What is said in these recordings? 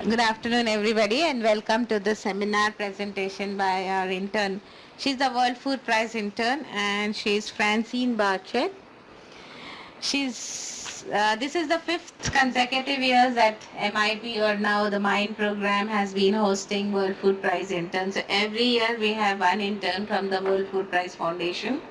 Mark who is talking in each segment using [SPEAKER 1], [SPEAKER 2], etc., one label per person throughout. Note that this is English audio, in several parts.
[SPEAKER 1] Good afternoon, everybody, and welcome to the seminar presentation by our intern. She's the World Food Prize intern, and she's Francine Barchett. This is the fifth consecutive years that MIP, or now the MIND program, has been hosting World Food Prize interns. So every year we have one intern from the World Food Prize Foundation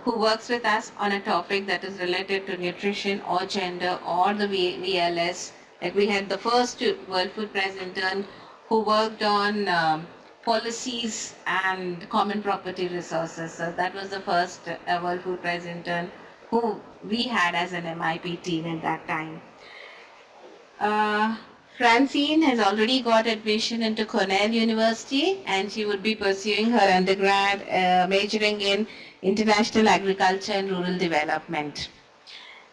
[SPEAKER 1] who works with us on a topic that is related to nutrition or gender or the VLS. Like we had the first World Food Prize intern who worked on policies and common property resources. So that was the first World Food Prize intern who we had as an MIP team at that time. Francine has already got admission into Cornell University, and she would be pursuing her undergrad majoring in international agriculture and rural development.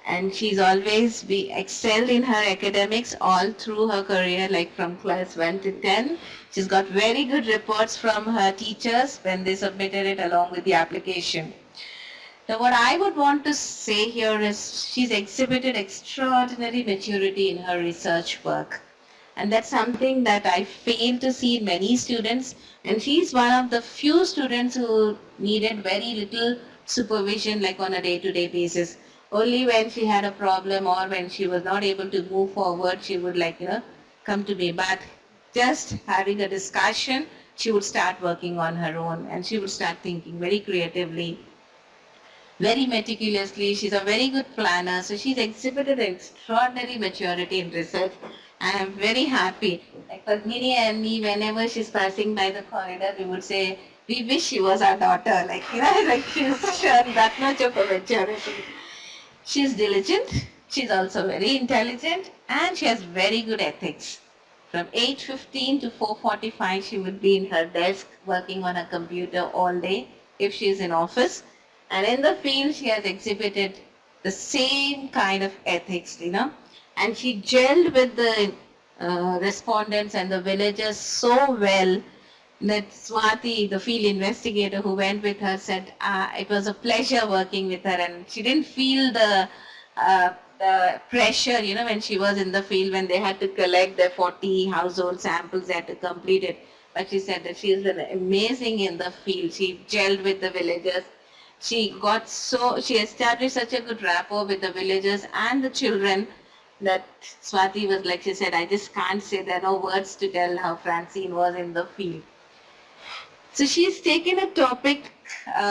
[SPEAKER 1] And she's always excelled in her academics all through her career, like from class 1 to 10. She's got very good reports from her teachers when they submitted it along with the application. Now, what I would want to say here is she's exhibited extraordinary maturity in her research work. And that's something that I fail to see in many students. And she's one of the few students who needed very little supervision, like on a day-to-day basis. Only when she had a problem or when she was not able to move forward, she would come to me. But just having a discussion, she would start working on her own, and she would start thinking very creatively, very meticulously. She's a very good planner, so she's exhibited extraordinary maturity in research. I am very happy. Like Padmini and me, whenever she's passing by the corridor, we would say, we wish she was our daughter. Like she's shown that much of a maturity. She's diligent, she's also very intelligent, and she has very good ethics. From 8:15 to 4:45, she would be in her desk working on a computer all day if she's in office. And in the field, she has exhibited the same kind of ethics, and she gelled with the respondents and the villagers so well that Swati, the field investigator who went with her, said it was a pleasure working with her, and she didn't feel the pressure, when she was in the field, when they had to collect their 40 household samples, they had to complete it. But she said that she is amazing in the field. She gelled with the villagers. She established such a good rapport with the villagers and the children that Swati was like, she said, I just can't say, there are no words to tell how Francine was in the field. So she's taken a topic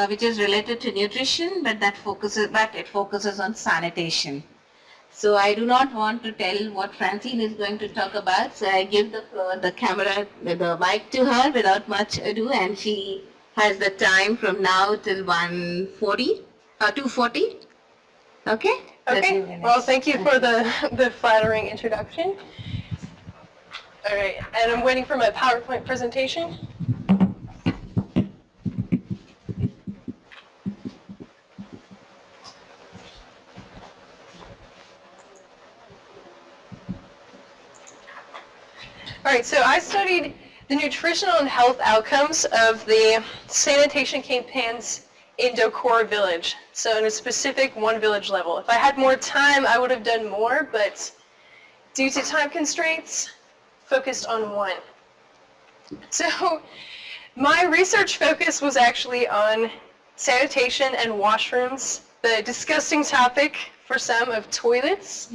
[SPEAKER 1] which is related to nutrition, but it focuses on sanitation. So I do not want to tell what Francine is going to talk about. So I give the floor, the mic to her without much ado, and she has the time from now till 2:40. Okay?
[SPEAKER 2] Okay. Well, thank you for the flattering introduction. All right, and I'm waiting for my PowerPoint presentation. All right, so I studied the nutritional and health outcomes of the sanitation campaigns in Dokur village, so in a specific one village level. If I had more time, I would have done more, but due to time constraints, focused on one. So my research focus was actually on sanitation and washrooms, the disgusting topic for some of toilets.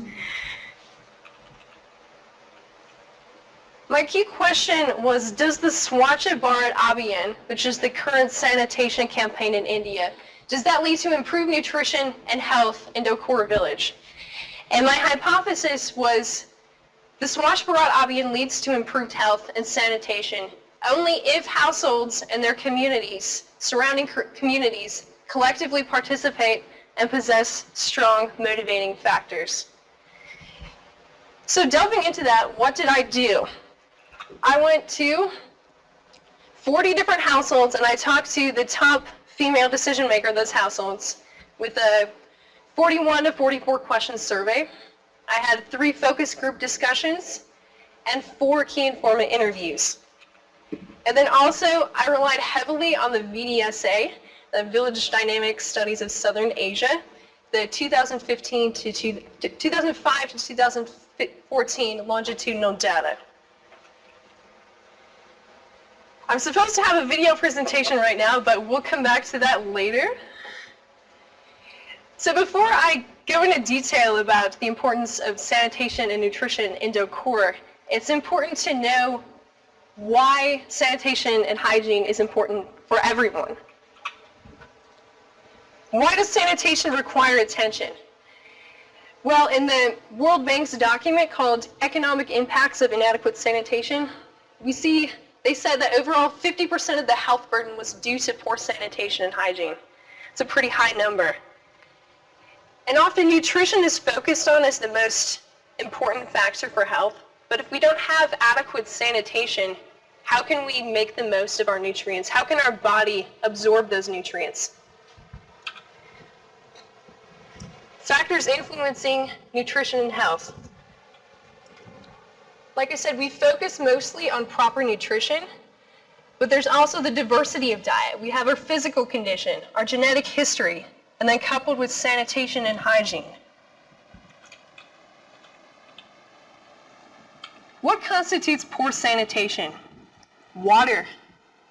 [SPEAKER 2] My key question was, does the Swachh Bharat Abhiyan, which is the current sanitation campaign in India, does that lead to improved nutrition and health in Dokur village? And my hypothesis was, the Swachh Bharat Abhiyan leads to improved health and sanitation only if households and their communities, surrounding communities, collectively participate and possess strong motivating factors. So delving into that, what did I do? I went to 40 different households and I talked to the top female decision maker of those households with a 41 to 44 question survey. I had 3 focus group discussions and 4 key informant interviews. And then also I relied heavily on the VDSA, the Village Dynamic Studies of Southern Asia, the 2005 to 2014 longitudinal data. I'm supposed to have a video presentation right now, but we'll come back to that later. So before I go into detail about the importance of sanitation and nutrition in Dokur, it's important to know why sanitation and hygiene is important for everyone. Why does sanitation require attention? Well, in the World Bank's document called Economic Impacts of Inadequate Sanitation, we see they said that overall 50% of the health burden was due to poor sanitation and hygiene. It's a pretty high number. And often nutrition is focused on as the most important factor for health, but if we don't have adequate sanitation, how can we make the most of our nutrients? How can our body absorb those nutrients? Factors influencing nutrition and health. Like I said, we focus mostly on proper nutrition, but there's also the diversity of diet. We have our physical condition, our genetic history, and then coupled with sanitation and hygiene. What constitutes poor sanitation? Water.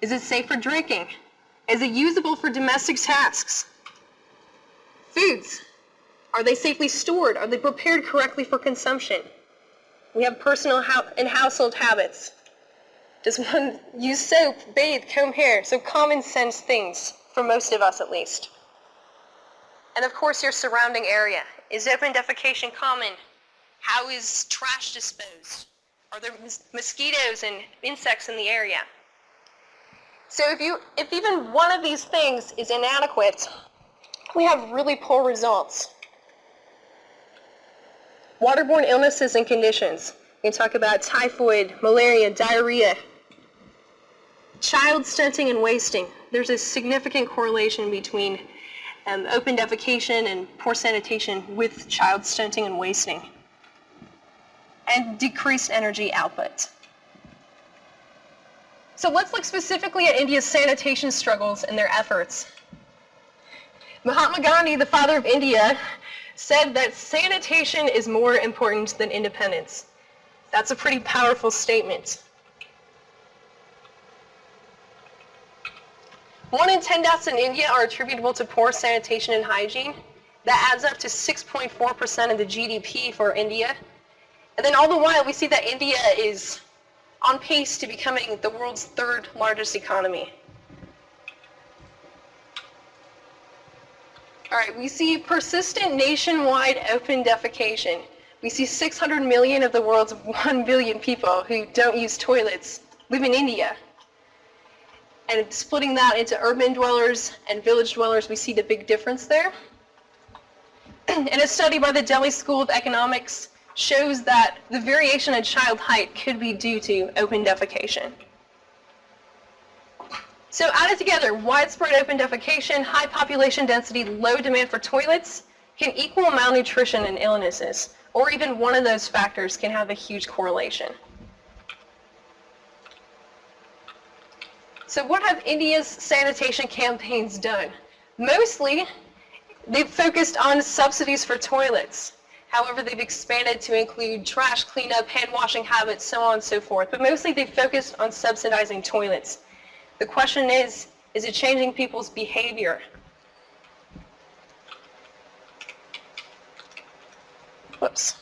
[SPEAKER 2] Is it safe for drinking? Is it usable for domestic tasks? Foods. Are they safely stored? Are they prepared correctly for consumption? We have personal and household habits. Does one use soap, bathe, comb hair? So common sense things, for most of us at least. And of course your surrounding area. Is open defecation common? How is trash disposed? Are there mosquitoes and insects in the area? So if even one of these things is inadequate, we have really poor results. Waterborne illnesses and conditions. We can talk about typhoid, malaria, diarrhea. Child stunting and wasting. There's a significant correlation between open defecation and poor sanitation with child stunting and wasting. And decreased energy output. So let's look specifically at India's sanitation struggles and their efforts. Mahatma Gandhi, the father of India, said that sanitation is more important than independence. That's a pretty powerful statement. 1 in 10 deaths in India are attributable to poor sanitation and hygiene. That adds up to 6.4% of the GDP for India. And then all the while, we see that India is on pace to becoming the world's 3rd largest economy. All right, we see persistent nationwide open defecation. We see 600 million of the world's 1 billion people who don't use toilets live in India. And splitting that into urban dwellers and village dwellers, we see the big difference there. And a study by the Delhi School of Economics shows that the variation in child height could be due to open defecation. So added together, widespread open defecation, high population density, low demand for toilets can equal malnutrition and illnesses, or even one of those factors can have a huge correlation. So what have India's sanitation campaigns done? Mostly, they've focused on subsidies for toilets. However, they've expanded to include trash cleanup, hand washing habits, so on and so forth. But mostly they've focused on subsidizing toilets. The question is it changing people's behavior? Whoops.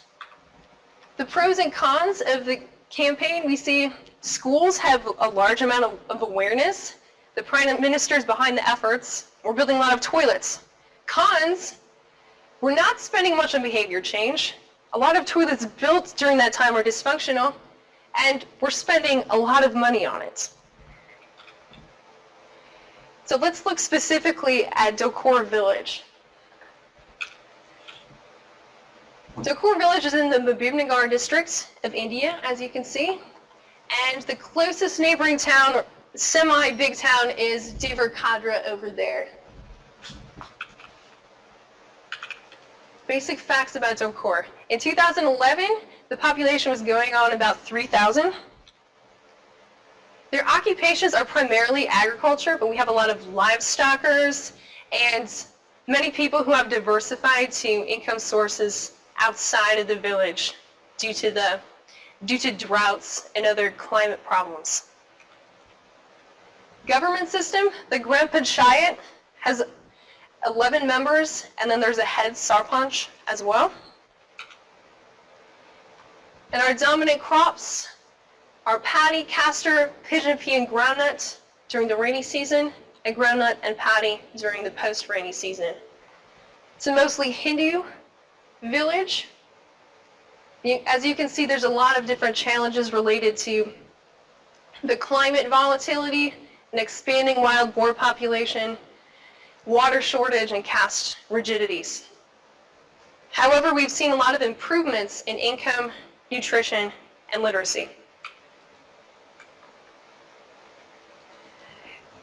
[SPEAKER 2] The pros and cons of the campaign, we see schools have a large amount of awareness. The Prime Minister is behind the efforts. We're building a lot of toilets. Cons, we're not spending much on behavior change. A lot of toilets built during that time are dysfunctional, and we're spending a lot of money on it. So let's look specifically at Dokur village. Dokur village is in the Mahbubnagar district of India, as you can see. And the closest neighboring town, or semi-big town, is Devakadra over there. Basic facts about Dokur. In 2011, the population was going on about 3,000. Their occupations are primarily agriculture, but we have a lot of livestockers and many people who have diversified to income sources outside of the village due to droughts and other climate problems. Government system, the Gram Panchayat has 11 members, and then there's a head sarpanch as well. And our dominant crops are paddy, castor, pigeon pea, and groundnut during the rainy season, and groundnut and paddy during the post-rainy season. It's a mostly Hindu village. As you can see, there's a lot of different challenges related to the climate volatility, an expanding wild boar population, water shortage, and caste rigidities. However, we've seen a lot of improvements in income, nutrition, and literacy.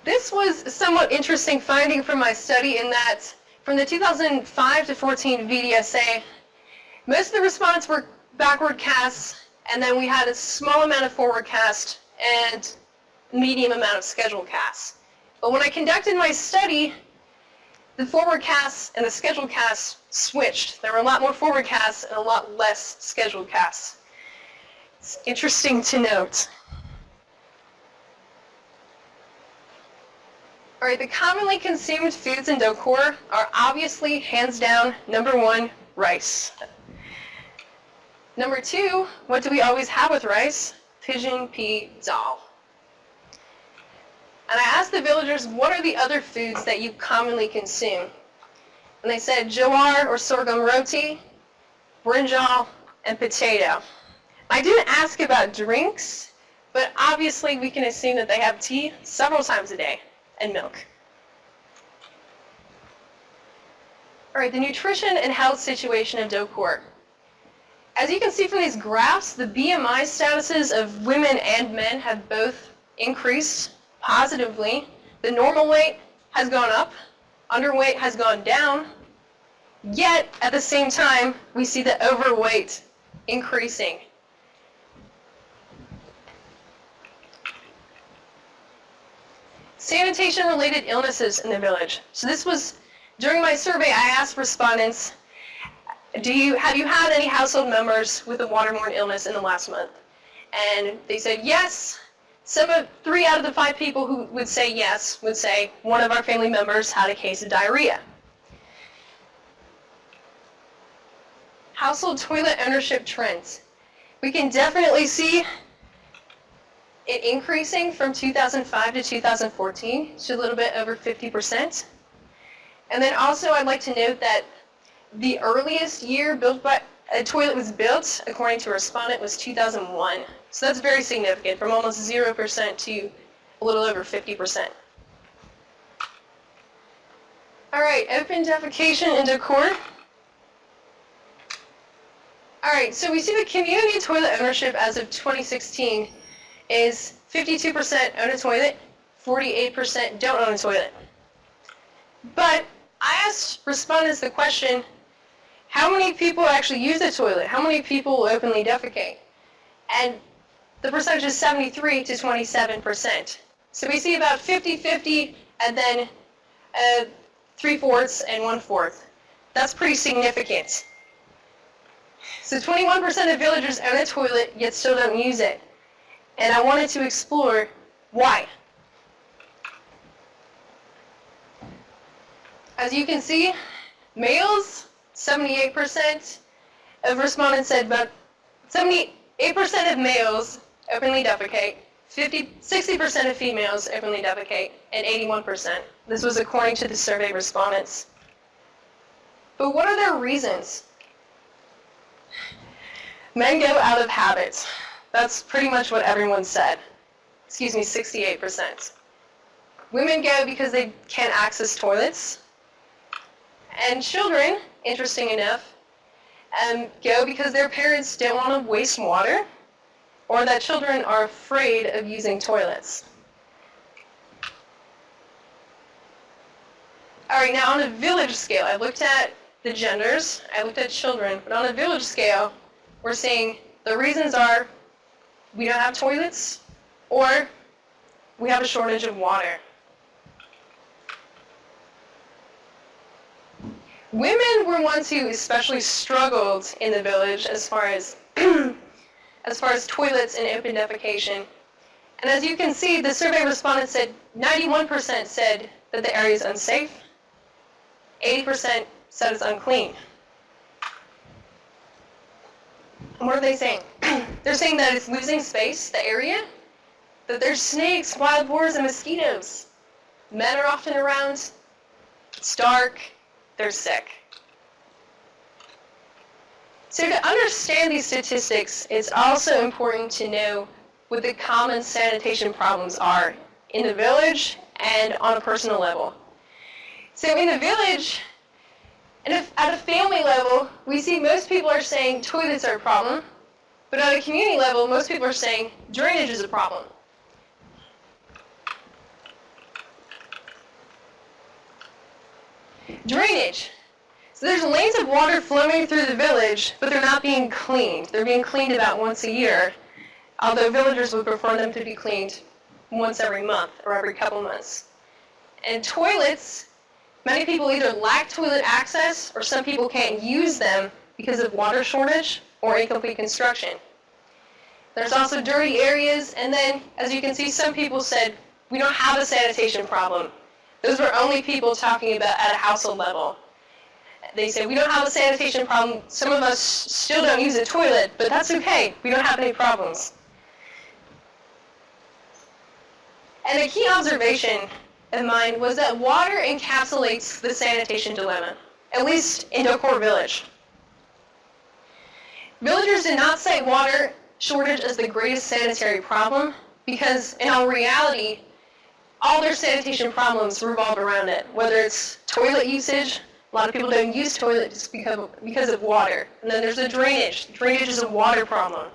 [SPEAKER 2] This was a somewhat interesting finding from my study in that from the 2005 to 14 VDSA, most of the respondents were backward casts, and then we had a small amount of forward cast and medium amount of scheduled casts. But when I conducted my study, the forward casts and the scheduled casts switched. There were a lot more forward casts and a lot less scheduled casts. It's interesting to note. All right, the commonly consumed foods in Dokur are obviously, hands down, number 1, rice. Number 2, what do we always have with rice? Pigeon pea dal. And I asked the villagers, what are the other foods that you commonly consume? And they said jowar or sorghum roti, brinjal, and potato. I didn't ask about drinks, but obviously we can assume that they have tea several times a day and milk. All right, the nutrition and health situation of Dokur. As you can see from these graphs, the BMI statuses of women and men have both increased positively. The normal weight has gone up, underweight has gone down, yet at the same time, we see the overweight increasing. Sanitation-related illnesses in the village. So this was, during my survey, I asked respondents, have you had any household members with a waterborne illness in the last month? And they said yes. 3 out of the 5 people who would say yes would say one of our family members had a case of diarrhea. Household toilet ownership trends. We can definitely see it increasing from 2005 to 2014 to a little bit over 50%. And then also I'd like to note that the earliest year a toilet was built, according to a respondent, was 2001. So that's very significant, from almost 0% to a little over 50%. All right, open defecation in Dokur. All right, so we see the community toilet ownership as of 2016 is 52% own a toilet, 48% don't own a toilet. But I asked respondents the question, how many people actually use the toilet? How many people openly defecate? And the percentage is 73 to 27%. So we see about 50-50 and then 3/4 and 1/4. That's pretty significant. So 21% of villagers own a toilet yet still don't use it. And I wanted to explore why. As you can see, males, 78% of respondents said about 78% of males openly defecate, 60% of females openly defecate, and 81%. This was according to the survey respondents. But what are their reasons? Men go out of habit. That's pretty much what everyone said. 68%. Women go because they can't access toilets. And children, interesting enough, go because their parents don't want to waste water, or that children are afraid of using toilets. All right, now on a village scale, I looked at the genders, I looked at children, but on a village scale, we're seeing the reasons are we don't have toilets, or we have a shortage of water. Women were ones who especially struggled in the village as far as toilets and open defecation. And as you can see, the survey respondents said 91% said that the area is unsafe, 80% said it's unclean. And what are they saying? They're saying that it's losing space, the area, that there's snakes, wild boars, and mosquitoes. Men are often around, it's dark, they're sick. So to understand these statistics, it's also important to know what the common sanitation problems are in the village and on a personal level. So in the village, and at a family level, we see most people are saying toilets are a problem, but at a community level, most people are saying drainage is a problem. Drainage. So there's lanes of water flowing through the village, but they're not being cleaned. They're being cleaned about once a year, although villagers would prefer them to be cleaned once every month or every couple months. And toilets, many people either lack toilet access or some people can't use them because of water shortage or incomplete construction. There's also dirty areas, and then, as you can see, some people said, we don't have a sanitation problem. Those were only people talking about at a household level. They say, we don't have a sanitation problem. Some of us still don't use a toilet, but that's okay. We don't have any problems. And a key observation of mine was that water encapsulates the sanitation dilemma, at least in Dokur village. Villagers did not cite water shortage as the greatest sanitary problem because, in all reality, all their sanitation problems revolve around it, whether it's toilet usage. A lot of people don't use toilets because of water. And then there's the drainage. Drainage is a water problem.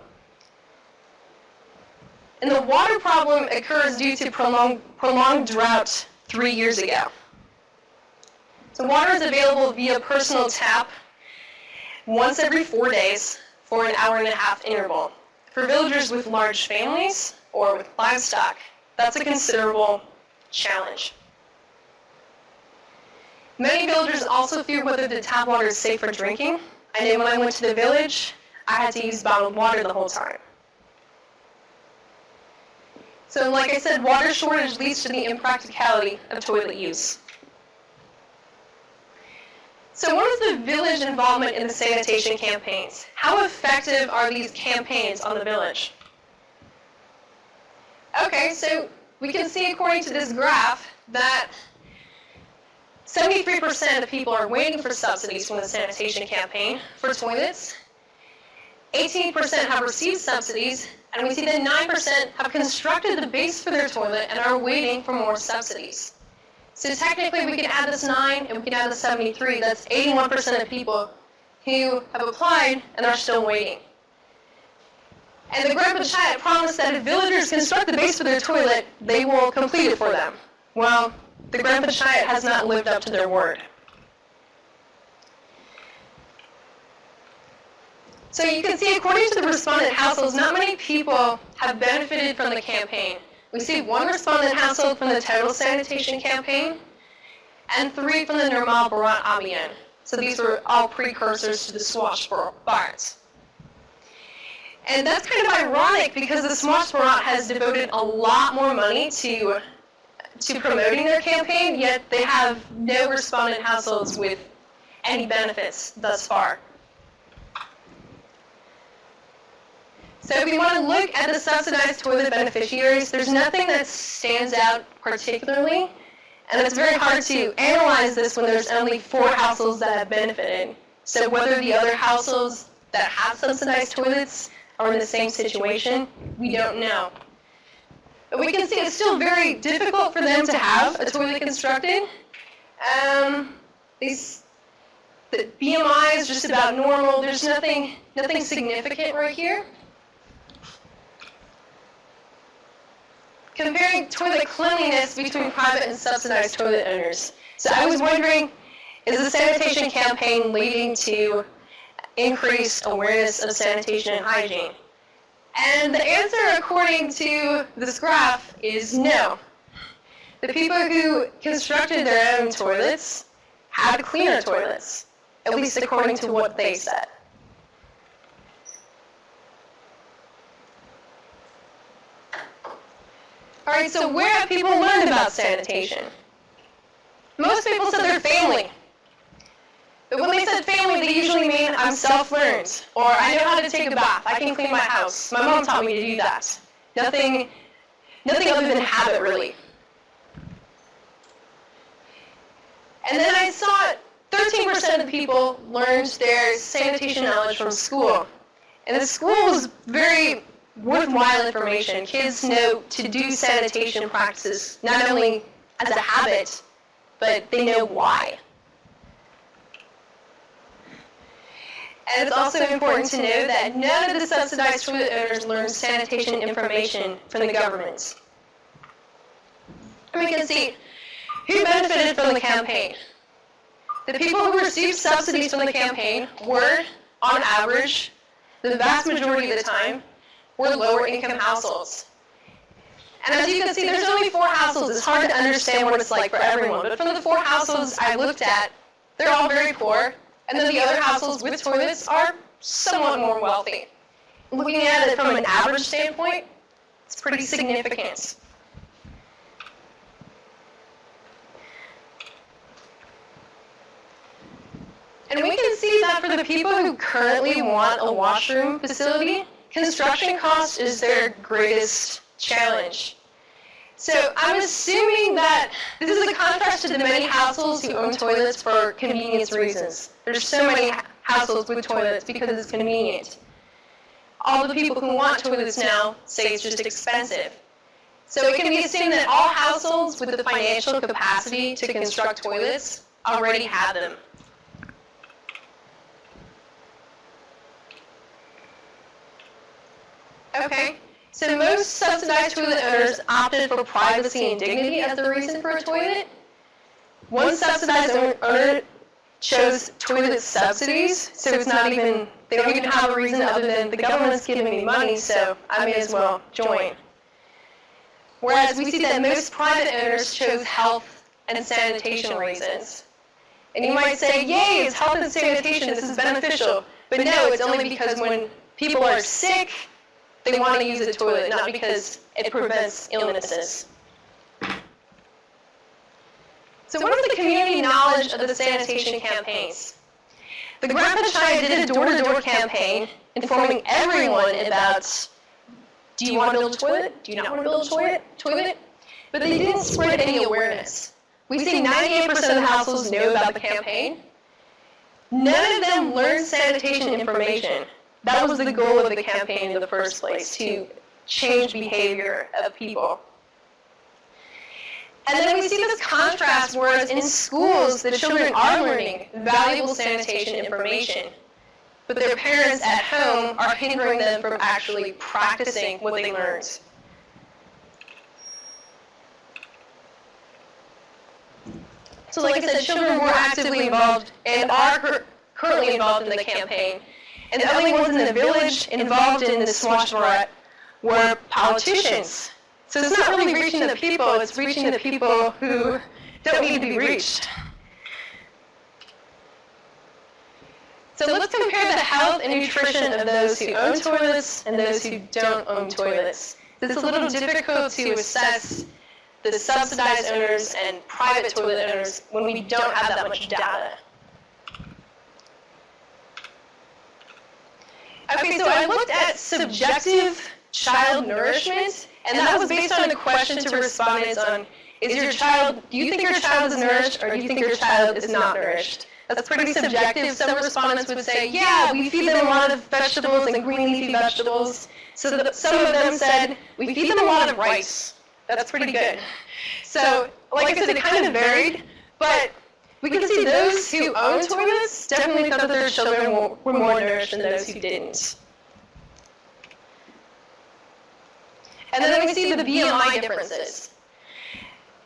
[SPEAKER 2] And the water problem occurs due to prolonged drought 3 years ago. So water is available via personal tap once every 4 days for an hour-and-a-half interval. For villagers with large families or with livestock, that's a considerable challenge. Many villagers also fear whether the tap water is safe for drinking. I know when I went to the village, I had to use bottled water the whole time. So like I said, water shortage leads to the impracticality of toilet use. So what is the village involvement in the sanitation campaigns? How effective are these campaigns on the village? Okay, so we can see according to this graph that 73% of people are waiting for subsidies from the sanitation campaign for toilets. 18% have received subsidies, and we see that 9% have constructed the base for their toilet and are waiting for more subsidies. So technically we can add this 9 and we can add the 73. That's 81% of people who have applied and are still waiting. And the Governmental promised that if villagers construct the base for their toilet, they will complete it for them. Well, the Governmental has not lived up to their word. So you can see, according to the respondent households, not many people have benefited from the campaign. We see 1 respondent household from the total sanitation campaign, and 3 from the Normal-Barat-Abian. So these were all precursors to the Swash Barat. And that's kind of ironic because the Swash Barat has devoted a lot more money to promoting their campaign, yet they have no respondent households with any benefits thus far. So if we want to look at the subsidized toilet beneficiaries, there's nothing that stands out particularly, and it's very hard to analyze this when there's only 4 households that have benefited. So whether the other households that have subsidized toilets are in the same situation, we don't know. But we can see it's still very difficult for them to have a toilet constructed. The BMI is just about normal. There's nothing significant right here. Comparing toilet cleanliness between private and subsidized toilet owners. So I was wondering, is the sanitation campaign leading to increased awareness of sanitation and hygiene? And the answer, according to this graph, is no. The people who constructed their own toilets had cleaner toilets, at least according to what they said. All right, so where have people learned about sanitation? Most people said their family. But when they said family, they usually mean I'm self-learned, or I know how to take a bath, I can clean my house. My mom taught me to do that. Nothing other than habit, really. And then I saw 13% of the people learned their sanitation knowledge from school. And the school was very worthwhile information. Kids know to do sanitation practices, not only as a habit, but they know why. And it's also important to know that none of the subsidized toilet owners learn sanitation information from the government. And we can see who benefited from the campaign. The people who received subsidies from the campaign were, on average, the vast majority of the time, were lower income households. And as you can see, there's only 4 households. It's hard to understand what it's like for everyone. But from the 4 households I looked at, they're all very poor. And then the other households with toilets are somewhat more wealthy. Looking at it from an average standpoint, it's pretty significant. And we can see that for the people who currently want a washroom facility, construction cost is their greatest challenge. So I'm assuming that this is a contrast to the many households who own toilets for convenience reasons. There's so many households with toilets because it's convenient. All the people who want toilets now say it's just expensive. So it can be assumed that all households with the financial capacity to construct toilets already have them. Okay. So most subsidized toilet owners opted for privacy and dignity as the reason for a toilet. One subsidized owner chose toilet subsidies, so it's not even, they don't even have a reason other than the government's giving me money, so I may as well join. Whereas we see that most private owners chose health and sanitation reasons. And you might say, yay, it's health and sanitation, this is beneficial. But no, it's only because when people are sick, they want to use a toilet, not because it prevents illnesses. So what is the community knowledge of the sanitation campaigns? The Grant Panchayat did a door-to-door campaign informing everyone about, do you want to build a toilet? Do you not want to build a toilet? But they didn't spread any awareness. We see 98% of the households know about the campaign. None of them learned sanitation information. That was the goal of the campaign in the first place, to change behavior of people. And then we see this contrast, whereas in schools, the children are learning valuable sanitation information, but their parents at home are hindering them from actually practicing what they learned. So like I said, children were actively involved and are currently involved in the campaign. And the only ones in the village involved in the Swachh Bharat were politicians. So it's not really reaching the people, it's reaching the people who don't need to be reached. So let's compare the health and nutrition of those who own toilets and those who don't own toilets. It's a little difficult to assess the subsidized owners and private toilet owners when we don't have that much data. Okay, so I looked at subjective child nourishment, and that was based on a question to respondents on, do you think your child is nourished, or do you think your child is not nourished? That's pretty subjective. Some respondents would say, yeah, we feed them a lot of vegetables and green leafy vegetables. So some of them said, we feed them a lot of rice. That's pretty good. So, like I said, it kind of varied, but we can see those who own toilets definitely thought that their children were more nourished than those who didn't. And then we see the BMI differences.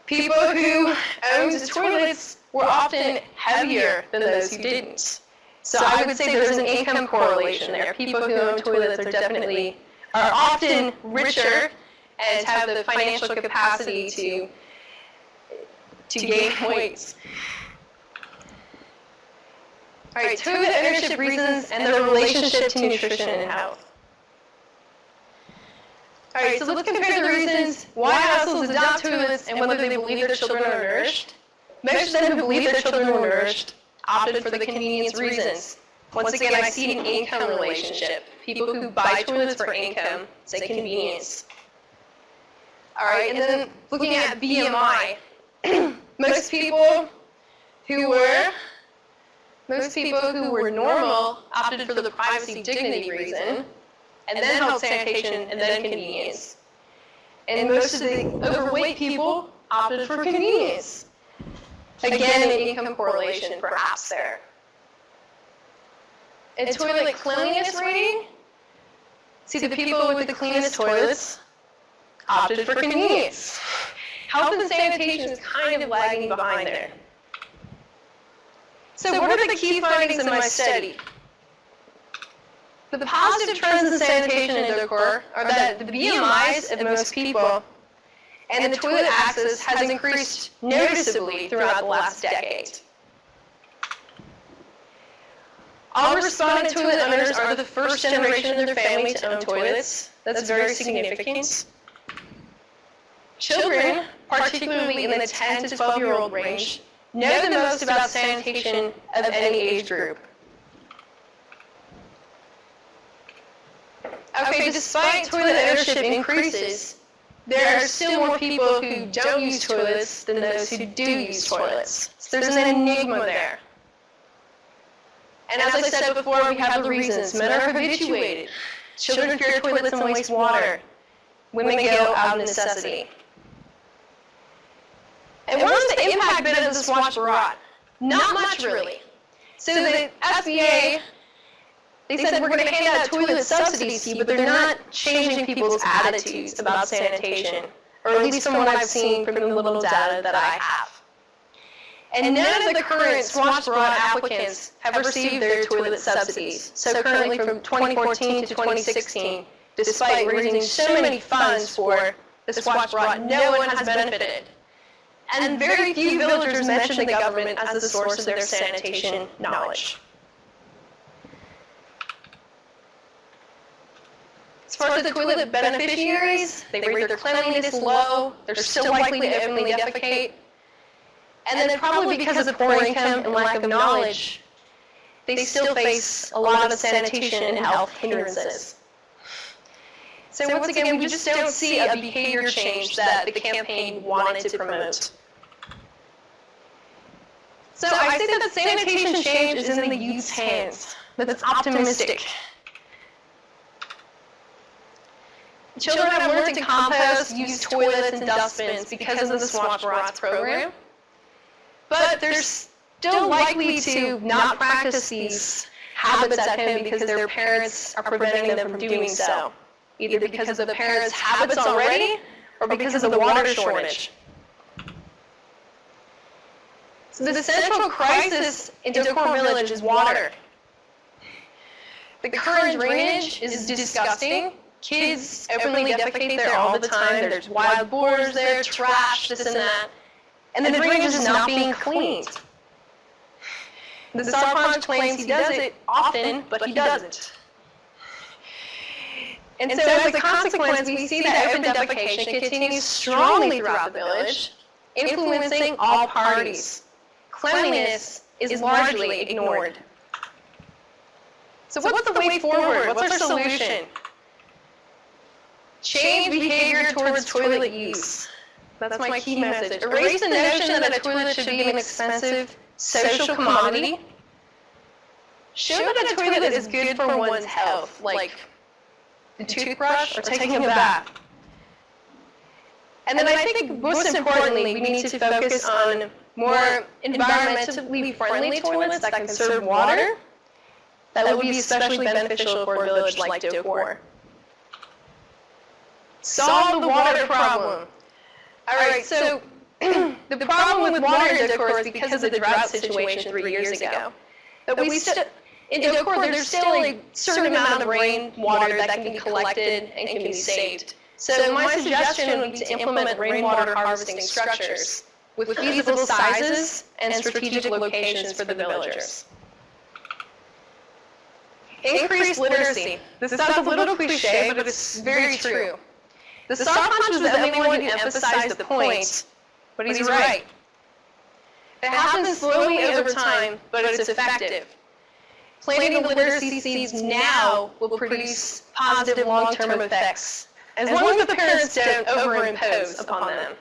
[SPEAKER 2] People who owned toilets were often heavier than those who didn't. So I would say there's an income correlation there. People who own toilets are often richer and have the financial capacity to gain weight. All right, toilet ownership reasons and their relationship to nutrition and health. All right, so let's compare the reasons why households adopt toilets and whether they believe their children are nourished. Most of them who believe their children were nourished opted for the convenience reasons. Once again, I see an income relationship. People who buy toilets for income say convenience. All right, and then looking at BMI, most people who were normal opted for the privacy dignity reason, and then health sanitation, and then convenience. And most of the overweight people opted for convenience. Again, an income correlation perhaps there. A toilet cleanliness rating, see the people with the cleanest toilets opted for convenience. Health and sanitation is kind of lagging behind there. So what are the key findings of my study? The positive trends in sanitation in Dokur are that the BMIs of most people and the toilet access has increased noticeably throughout the last decade. All respondent toilet owners are the first generation of their family to own toilets. That's very significant. Children, particularly in the 10 to 12-year-old range, know the most about sanitation of any age group. Okay, despite toilet ownership increases, there are still more people who don't use toilets than those who do use toilets. So there's an enigma there. And as I said before, we have the reasons. Men are habituated. Children fear toilets and waste water. Women go out of necessity. And what is the impact been of the Swatch Bharat? Not much, really. So the SBA, they said we're going to hand out toilet subsidies to you, but they're not changing people's attitudes about sanitation, or at least from what I've seen from the little data that I have. And none of the current Swatch Bharat applicants have received their toilet subsidies. So currently from 2014 to 2016, despite raising so many funds for the Swatch Bharat, no one has benefited. And very few villagers mention the government as the source of their sanitation knowledge. As far as the toilet beneficiaries, they rate their cleanliness low, they're still likely to openly defecate, and then probably because of poor income and lack of knowledge, they still face a lot of sanitation and health hindrances. So once again, we just don't see a behavior change that the campaign wanted to promote. So I say that sanitation change is in the youth's hands, that's optimistic. Children have learned to compost, use toilets and dustbins because of the Swatch Bharat program. But they're still likely to not practice these habits at home because their parents are preventing them from doing so, either because of the parents' habits already or because of the water shortage. So the central crisis in Dokur village is water. The current drainage is disgusting. Kids openly defecate there all the time. There's wild boars there, trash, this and that. And the drainage is not being cleaned. The Sarpanch claims he does it often, but he doesn't. And so as a consequence, we see that open defecation continues strongly throughout the village, influencing all parties. Cleanliness is largely ignored. So what's the way forward? What's our solution? Change behavior towards toilet use. That's my key message. Erase the notion that a toilet should be an expensive social commodity. Show that a toilet is good for one's health, like the toothbrush or taking a bath. And then I think most importantly, we need to focus on more environmentally friendly toilets that conserve water. That would be especially beneficial for a village like Dokur. Solve the water problem. All right, so the problem with water in Dokur is because of the drought situation 3 years ago. But in Dokur, there's still a certain amount of rainwater that can be collected and can be saved. So my suggestion would be to implement rainwater harvesting structures with feasible sizes and strategic locations for the villagers. Increase literacy. This sounds a little cliche, but it's very true. The Sarpanch was the only one who emphasized the point, but he's right. It happens slowly over time, but it's effective. Planting the literacy seeds now will produce positive long-term effects, as long as the parents don't overimpose upon them.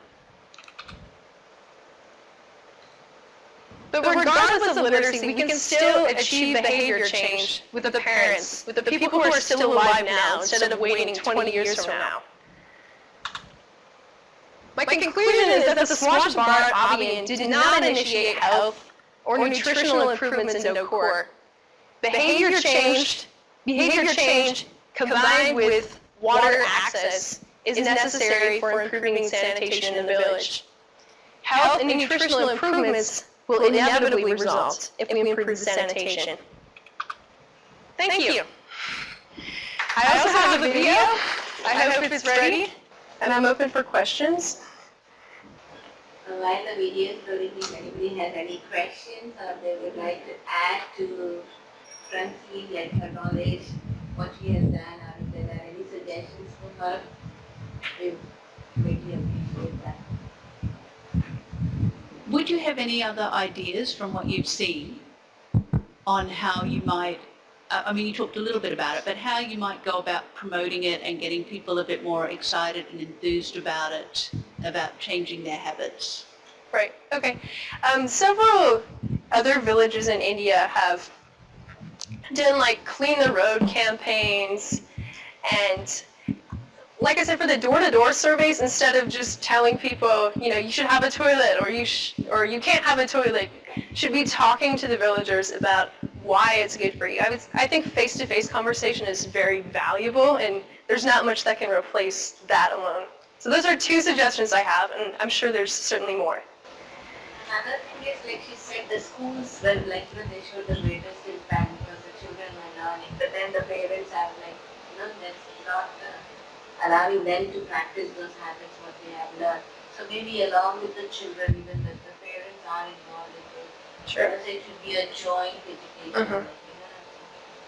[SPEAKER 2] But regardless of literacy, we can still achieve behavior change with the parents, with the people who are still alive now, instead of waiting 20 years from now. My conclusion is that the Swachh Bharat Abhiyan did not initiate health or nutritional improvements in Dokur. Behavior change combined with water access is necessary for improving sanitation in the village. Health and nutritional improvements will inevitably result if we improve sanitation. Thank you. I also have a video. I hope it's ready. And I'm open for questions.
[SPEAKER 1] While the video is rolling, if anybody has any questions or they would like to add to Francine, like her knowledge, what she has done, or if there are any suggestions for her, we greatly appreciate that.
[SPEAKER 3] Would you have any other ideas from what you've seen on how you might, I mean, you talked a little bit about it, but how you might go about promoting it and getting people a bit more excited and enthused about it, about changing their habits?
[SPEAKER 2] Right, okay. Several other villages in India have done like clean the road campaigns, and like I said, for the door-to-door surveys, instead of just telling people, you know, you should have a toilet or you can't have a toilet, should be talking to the villagers about why it's good for you. I think face-to-face conversation is very valuable, and there's not much that can replace that alone. So those are two suggestions I have, and I'm sure there's certainly more.
[SPEAKER 1] Another thing is, like she said, the schools, well, like, you know, they show the greatest impact because the children are learning, but then the parents have, like, you know, that's not allowing them to practice those habits, what they have learned. So maybe along with the children, even if the parents are involved in it,
[SPEAKER 2] Sure.
[SPEAKER 1] it should be a joint education.
[SPEAKER 2] Mhm.
[SPEAKER 1] Like, you know,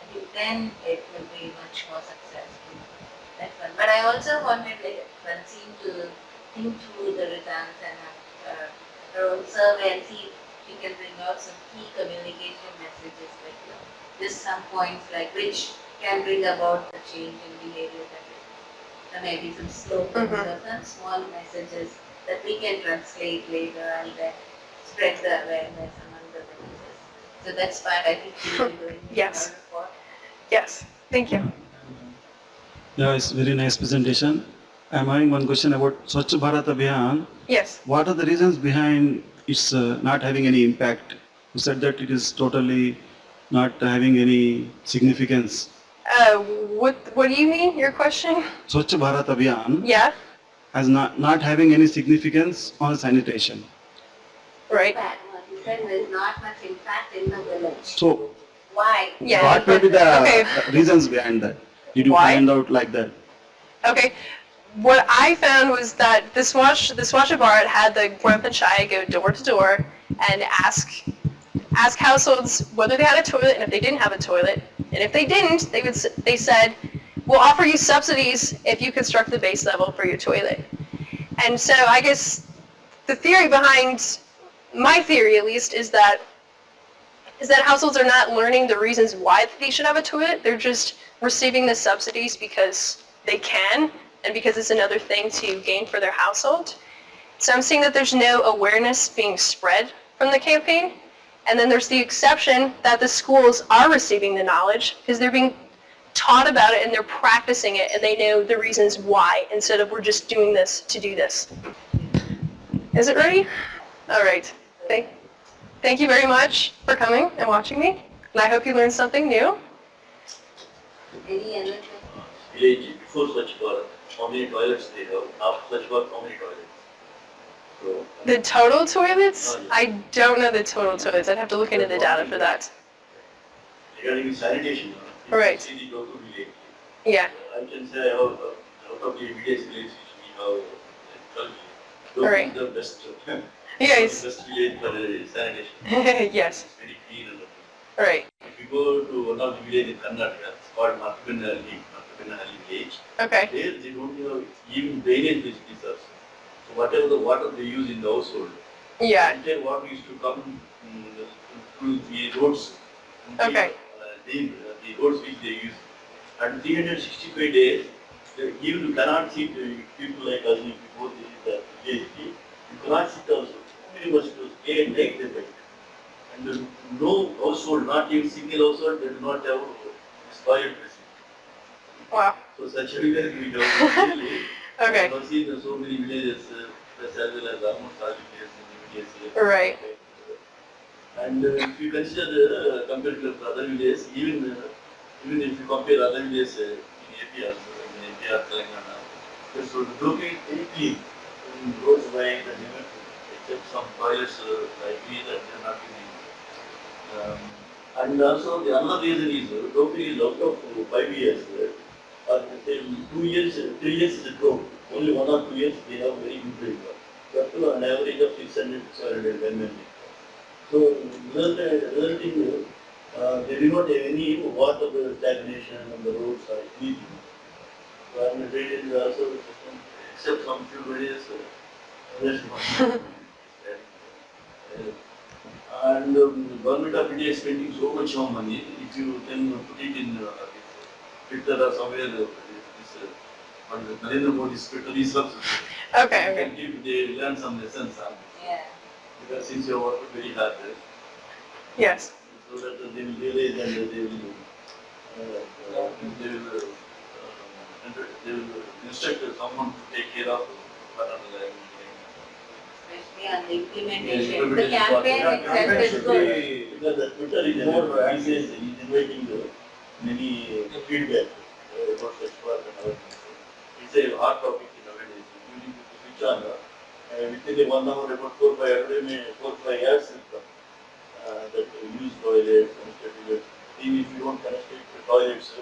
[SPEAKER 1] I think then it will be much more successful. That's one. But I also wanted, like, Francine to think through the results and have her own survey and see if she can bring out some key communication messages, like, you know, just some points like which can bring about the change in behavior. There may be some slogans or some small messages that we can translate later and then spread the awareness among the villagers. So that's what I think we will be doing.
[SPEAKER 2] Yes. Yes, thank you.
[SPEAKER 4] Yeah, it's very nice presentation. I'm having one question about Swachh Bharat Abhiyan.
[SPEAKER 2] Yes.
[SPEAKER 4] What are the reasons behind its not having any impact? You said that it is totally not having any significance.
[SPEAKER 2] What do you mean, your question?
[SPEAKER 4] Swachh Bharat Abhiyan
[SPEAKER 2] Yeah,
[SPEAKER 4] as not having any significance on sanitation.
[SPEAKER 2] right.
[SPEAKER 1] But what you said, there is not much impact in the village.
[SPEAKER 4] So
[SPEAKER 1] Why?
[SPEAKER 2] Yeah.
[SPEAKER 4] what may be the
[SPEAKER 2] Okay.
[SPEAKER 4] reasons behind that? Did you
[SPEAKER 2] Why?
[SPEAKER 4] find out like that?
[SPEAKER 2] Okay. What I found was that the Swachh Bharat had the Gram Panchayat go door to door and ask households whether they had a toilet and if they didn't have a toilet. And if they didn't, they said, we'll offer you subsidies if you construct the base level for your toilet. And so I guess the theory behind, my theory at least, is that households are not learning the reasons why they should have a toilet. They're just receiving the subsidies because they can and because it's another thing to gain for their household. So I'm seeing that there's no awareness being spread from the campaign. And then there's the exception that the schools are receiving the knowledge because they're being taught about it and they're practicing it and they know the reasons why instead of we're just doing this to do this. Is it ready? All right. Thank you very much for coming and watching me. And I hope you learned something new.
[SPEAKER 1] Any other
[SPEAKER 5] Village before Swachh Bharat, how many toilets they have? After Swachh Bharat, how many toilets? So,
[SPEAKER 2] The total toilets?
[SPEAKER 5] Oh, yeah.
[SPEAKER 2] I don't know the total toilets. I'd have to look into the data for that.
[SPEAKER 5] regarding sanitation,
[SPEAKER 2] Right.
[SPEAKER 5] see the Dokur village.
[SPEAKER 2] Yeah.
[SPEAKER 5] I can say out of the immediate village which we have, Dokur
[SPEAKER 2] Right.
[SPEAKER 5] is the best,
[SPEAKER 2] Yes.
[SPEAKER 5] best village for sanitation.
[SPEAKER 2] Yes.
[SPEAKER 5] It's very clean and everything.
[SPEAKER 2] Right.
[SPEAKER 5] If you go to one of the villages in Karnataka, it's called Makronutrients. Penali village.
[SPEAKER 2] Okay.
[SPEAKER 5] There they don't have even drainage facilities also. So whatever the water they use in the household,
[SPEAKER 2] Yeah.
[SPEAKER 5] entire water used to come through the roads.
[SPEAKER 2] Okay.
[SPEAKER 5] The roads which they use. And 365 days, even you cannot sit, people like us, if you go to the village, you cannot sit also. Very much to stay and take the bed. And no household, not even single household, they do not have spoiled dressing.
[SPEAKER 2] Wow.
[SPEAKER 5] So such a village we have really.
[SPEAKER 2] Okay.
[SPEAKER 5] I have seen so many villages, as well as almost all villages in the villages.
[SPEAKER 2] Right.
[SPEAKER 5] And if you consider compared to other villages, even if you compare other villages in AP also, in AP or Telangana, so the Dokur is very clean. Roads wide and except some toilets like we that they are not using. And also the another reason is Dokur is out of 5 years. Or say 2 years, 3 years is a drought. Only 1 or 2 years they have very good rainfall. Up to an average of 600 to 700 mm. So resulting, they do not have any water stagnation on the roads or anything. So and the drainage is also except some few villages, rest not. And government of India is spending so much more money. If you can put it in Twitter or somewhere, on the Narendra Modi's Twitter is subsidized.
[SPEAKER 2] Okay.
[SPEAKER 5] You can give, they learn some lessons on this.
[SPEAKER 1] Yeah.
[SPEAKER 5] Because since you work very hard,
[SPEAKER 2] Yes.
[SPEAKER 5] so that they will realize and they will instruct someone to take care of whatever the
[SPEAKER 1] Especially on the implementation. The campaign itself is good.
[SPEAKER 5] because the Twitter is more access, is inviting many feedback about such work and other things. It's a hot topic in nowadays. You need to switch on within the 1 hour about 4 5 ads will come that use toilets and stuff. Even if you don't connect it to toilets,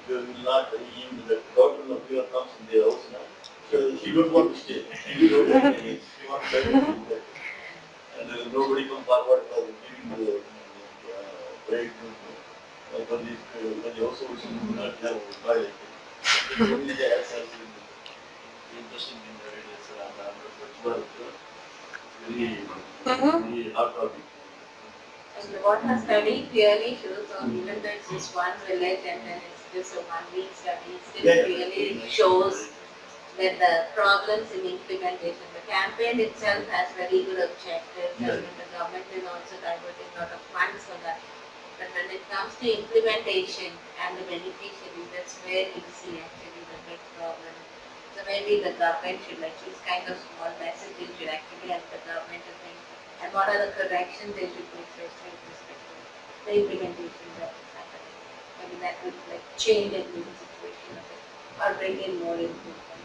[SPEAKER 5] you will not even the daughter of your comes in their house now. So she don't want to stay. You don't want to stay. She wants to stay. And nobody come forward for giving the break for the households who do not have toilet. Only the ads are interesting in the videos and work. Very hot topic.
[SPEAKER 1] And what her study clearly shows, or even though it's just one village and then it's just a 1 week study, it still really shows that the problems in implementation, the campaign itself has very good objectives, and the government is also diverting a lot of funds for that. But when it comes to implementation and the beneficiaries, that's where you see actually the big problem. So maybe the government should, like this kind of small messaging should actually help the government to think, and what are the corrections they should make, especially with respect to the implementation that is happening. Maybe that would like change and the situation a bit, or bring in more improvements.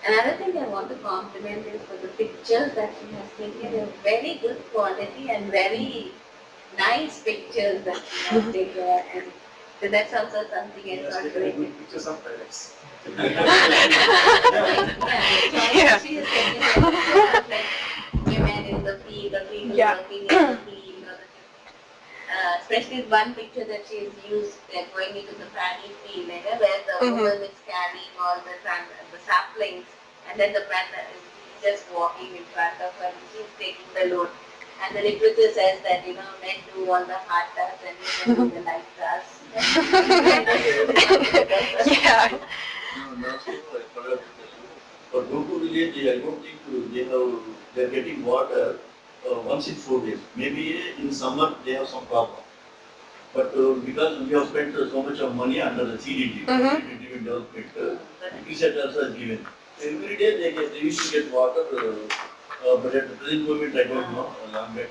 [SPEAKER 1] Another thing I want to compliment is for the pictures that she has taken. They're very good quality and very nice pictures that she has taken. And so that's also something I thought great.
[SPEAKER 4] Pictures of toilets.
[SPEAKER 2] Yeah.
[SPEAKER 1] She is taking pictures of like women in the field or people working in the field. Or especially one picture that she has used, they're going into the paddy field, where the woman is carrying all the saplings, and then the man is just walking in front of her, and she's taking the load. And the literature says that, men do all the hard tasks and women do the light tasks.
[SPEAKER 2] Yeah.
[SPEAKER 5] For Dokur village, I don't think they are getting water once in 4 days. Maybe in summer they have some problem. But because we have spent so much of money under the CDD, City Development, ICRISAT also has given. Every day they used to get water, but at the present moment I don't know.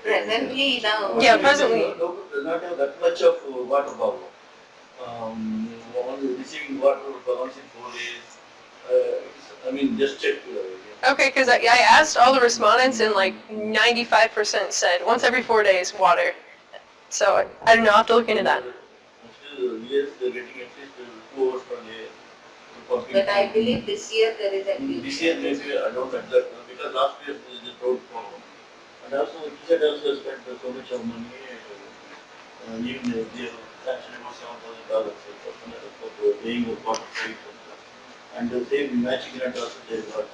[SPEAKER 1] Presently now.
[SPEAKER 2] Yeah, presently.
[SPEAKER 5] Dokur does not have that much of water power. Receiving water once in 4 days. Just check.
[SPEAKER 2] Okay, because I asked all the respondents and like 95% said once every 4 days water. So I don't know, I'll have to look into that.
[SPEAKER 5] Still, yes, they're getting at least 2 hours per day.
[SPEAKER 1] But I believe this year there is at least.
[SPEAKER 5] This year maybe I don't exact because last year there is a drought problem. And also ICRISAT also spent so much of money. Even they have sanction about $7,000 for paying of water credit. And the same matching grant also they got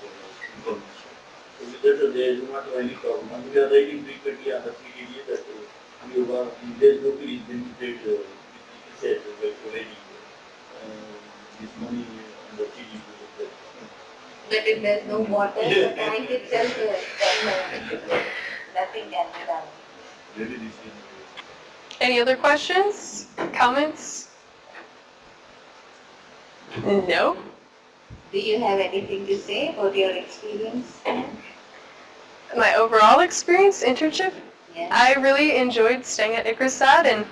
[SPEAKER 5] information. So with that they do not have any problem. And we are writing frequently on the PDD that we are in this book is limited with ICRISAT by providing this money on the PDD.
[SPEAKER 6] But if there's no water, the tank itself is nothing can be done.
[SPEAKER 5] Really this is
[SPEAKER 2] Any other questions, comments? No?
[SPEAKER 6] Do you have anything to say about your experience?
[SPEAKER 2] My overall experience, internship,
[SPEAKER 6] Yeah.
[SPEAKER 2] I really enjoyed staying at ICRISAT and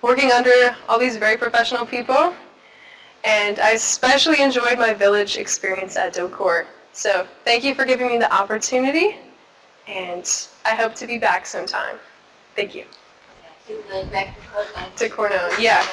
[SPEAKER 2] working under all these very professional people. And I especially enjoyed my village experience at Dokur. So thank you for giving me the opportunity, and I hope to be back sometime. Thank you.
[SPEAKER 6] She's going back to her country.
[SPEAKER 2] To Cornell, yeah.